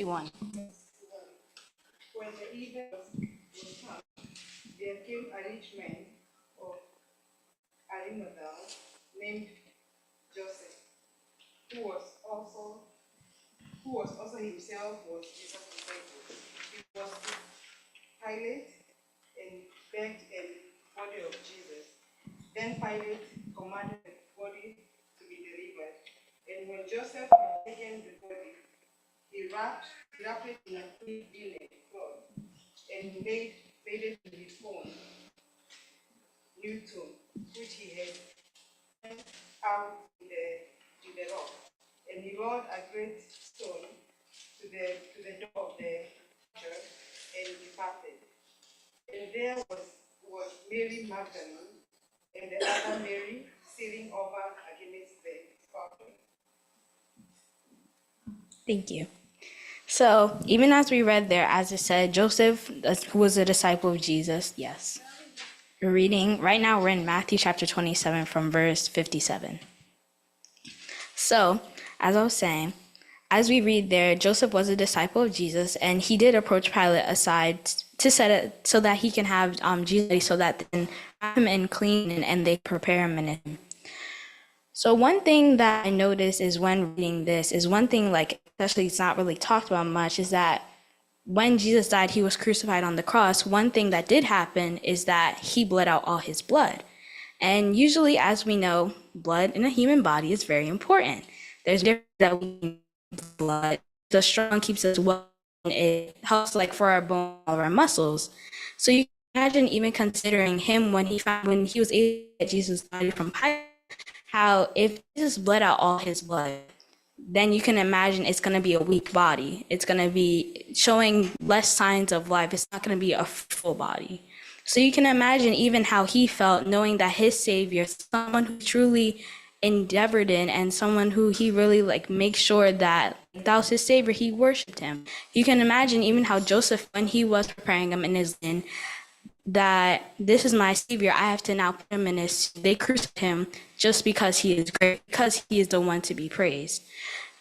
61. When the evening was come, there came a rich man of Arimathea named Joseph, who was also himself was Jesus' disciple. He was with Pilate and begged a body of Jesus. Then Pilate commanded the body to be delivered. And when Joseph had taken the body, he wrapped it in a clean linen cloth and laid it in his own new tomb, which he had sent out in the rock. And he rolled a great stone to the door of the church and departed. And there was Mary Magdalene and the other Mary sitting over against the scaffold. Thank you. So, even as we read there, as it said, Joseph, who was a disciple of Jesus, yes. We're reading, right now we're in Matthew chapter 27 from verse 57. So, as I was saying, as we read there, Joseph was a disciple of Jesus, and he did approach Pilate aside to set it so that he can have Jesus ready so that they can wrap him in clean and they prepare him in it. So one thing that I noticed is when reading this is one thing, like, especially it's not really talked about much, is that when Jesus died, he was crucified on the cross. One thing that did happen is that he bled out all his blood. And usually, as we know, blood in a human body is very important. There's different that we need blood. The strong keeps us well. It helps like for our bone, all our muscles. So you can imagine even considering him when he was able to get Jesus' body from Pilate, how if Jesus bled out all his blood, then you can imagine it's going to be a weak body. It's going to be showing less signs of life. It's not going to be a full body. So you can imagine even how he felt knowing that his Savior, someone who truly endeavored in and someone who he really like makes sure that was his Savior, he worshipped him. You can imagine even how Joseph, when he was preparing him in his inn, that this is my Savior, I have to now put him in his, they crucified him just because he is great, because he is the one to be praised.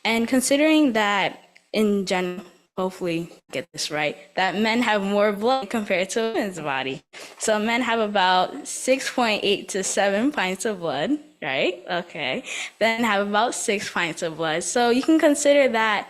And considering that in general, hopefully get this right, that men have more blood compared to women's body. So men have about 6.8 to 7 pints of blood, right? Okay. Men have about 6 pints of blood. So you can consider that